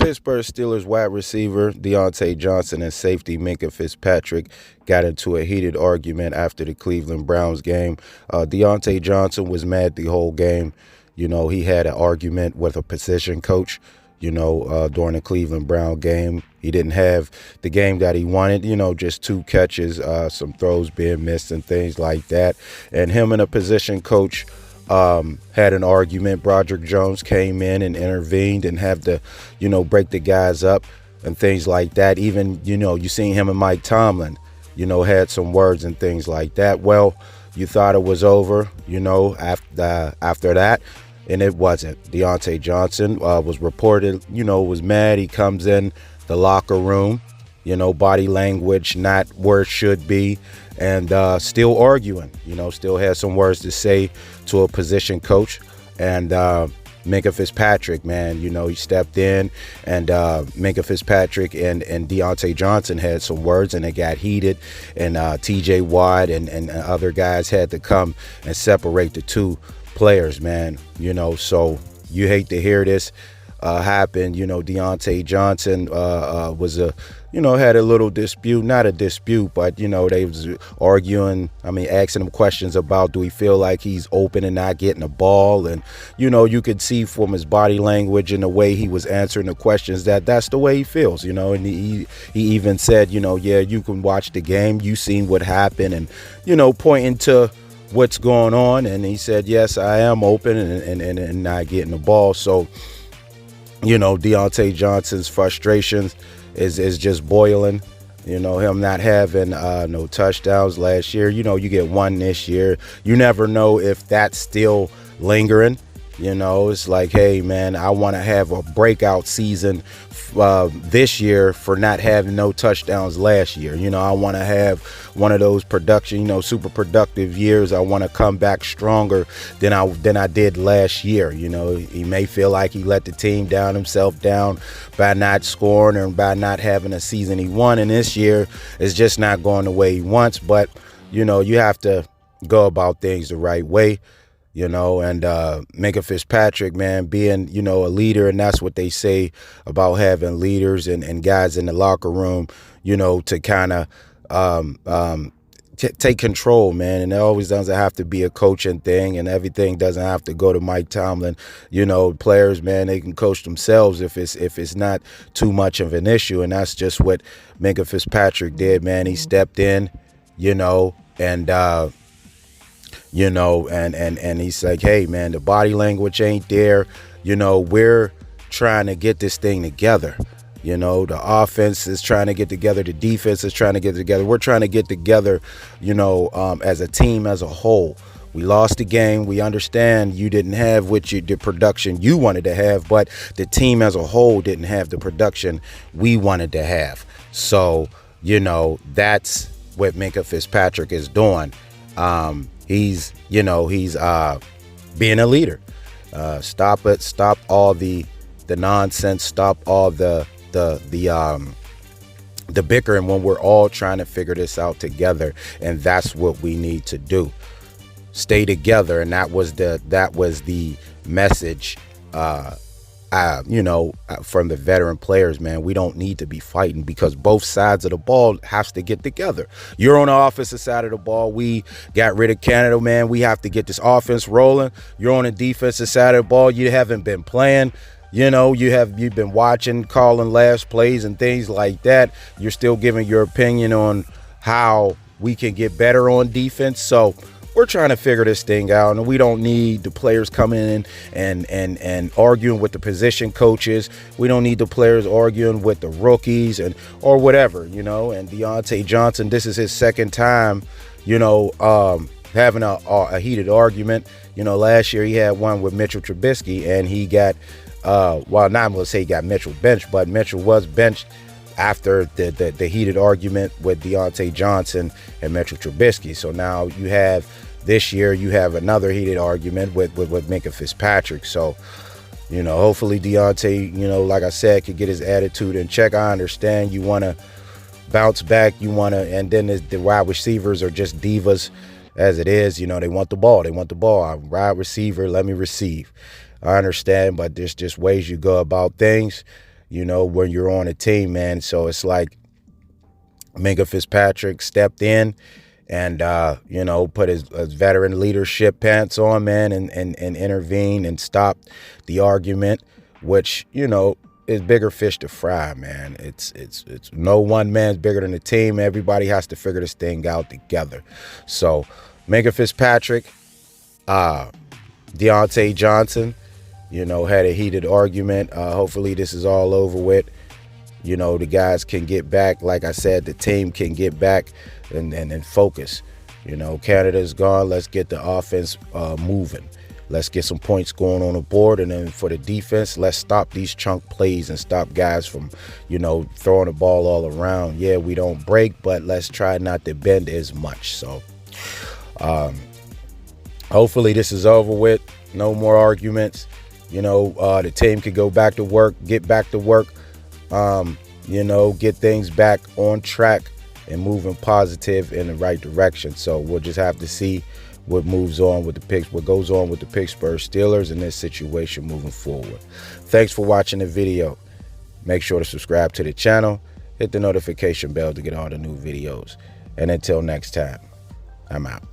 Pittsburgh Steelers wide receiver Diontae Johnson and safety Minkah Fitzpatrick got into a heated argument after the Cleveland Browns game. Diontae Johnson was mad the whole game. He had an argument with a position coach, during the Cleveland Brown game. He didn't have the game that he wanted, just 2 catches, some throws being missed and things like that. And him and a position coach had an argument. Broderick Jones came in and intervened and have to, break the guys up and things like that. Even, you seen him and Mike Tomlin, had some words and things like that. Well, you thought it was over, after that. And it wasn't. Diontae Johnson was reported, was mad. He comes in the locker room, body language not where it should be, and still arguing, still has some words to say to a position coach. And Minkah Fitzpatrick, man, he stepped in, and Minkah Fitzpatrick and Diontae Johnson had some words, and it got heated. And TJ Watt and other guys had to come and separate the two players, man. So you hate to hear this happen. Diontae Johnson was had a little dispute, not a dispute, but they was arguing. Asking him questions about, do he feel like he's open and not getting the ball? And you could see from his body language and the way he was answering the questions that that's the way he feels. And he even said, yeah, you can watch the game, you seen what happened, and pointing to what's going on. And he said, yes, I am open and not getting the ball. So Diontae Johnson's frustrations is just boiling. Him not having no touchdowns last year. You get 1 this year. You never know if that's still lingering. It's like, hey, man, I want to have a breakout season this year for not having no touchdowns last year. I want to have one of those production, super productive years. I want to come back stronger than I did last year. He may feel like he let the team down, himself down, by not scoring and by not having a season he won. And this year is just not going the way he wants. But, you have to go about things the right way. And Minkah Fitzpatrick, man, being, a leader, and that's what they say about having leaders and guys in the locker room, to kind of take control, man. And it always doesn't have to be a coaching thing, and everything doesn't have to go to Mike Tomlin. Players, man, they can coach themselves if it's not too much of an issue, and that's just what Minkah Fitzpatrick did, man. He stepped in, and and he's like, hey, man, the body language ain't there. We're trying to get this thing together. The offense is trying to get together. The defense is trying to get together. We're trying to get together, as a team as a whole. We lost the game. We understand you didn't have the production you wanted to have, but the team as a whole didn't have the production we wanted to have. So, that's what Minkah Fitzpatrick is doing. He's being a leader. Stop all the nonsense. Stop all the bickering when we're all trying to figure this out together. And that's what we need to do. Stay together. And that was the message, from the veteran players, man. We don't need to be fighting because both sides of the ball has to get together. You're on the offensive side of the ball. We got rid of Canada, man. We have to get this offense rolling. You're on the defensive side of the ball. You haven't been playing. You've been watching, calling last plays and things like that. You're still giving your opinion on how we can get better on defense. So we're trying to figure this thing out, and we don't need the players coming in and arguing with the position coaches. We don't need the players arguing with the rookies or whatever, And Diontae Johnson, this is his second time, having a heated argument. Last year he had one with Mitchell Trubisky, and he got, not going to say he got Mitchell benched, but Mitchell was benched after the heated argument with Diontae Johnson and Mitchell Trubisky. So now this year you have another heated argument with Minkah Fitzpatrick. So, hopefully Diontae, like I said, could get his attitude in check. I understand you want to bounce back. And then the wide receivers are just divas as it is. They want the ball. I'm wide receiver, let me receive. I understand, but there's just ways you go about things. when you're on a team, man. So it's like Minkah Fitzpatrick stepped in and, put his veteran leadership pants on, man, and intervened and stopped the argument, which, is bigger fish to fry, man. It's no one man's bigger than the team. Everybody has to figure this thing out together. So Minkah Fitzpatrick, Diontae Johnson, had a heated argument. Hopefully this is all over with. The guys can get back. Like I said, the team can get back and focus. Canada's gone. Let's get the offense moving. Let's get some points going on the board. And then for the defense, let's stop these chunk plays and stop guys from, throwing the ball all around. Yeah, we don't break, but let's try not to bend as much. So hopefully this is over with. No more arguments. The team could go back to work, get back to work. Get things back on track and moving positive in the right direction. So we'll just have to see what goes on with the Pittsburgh Steelers in this situation moving forward. Thanks for watching the video. Make sure to subscribe to the channel, hit the notification bell to get all the new videos. And until next time, I'm out.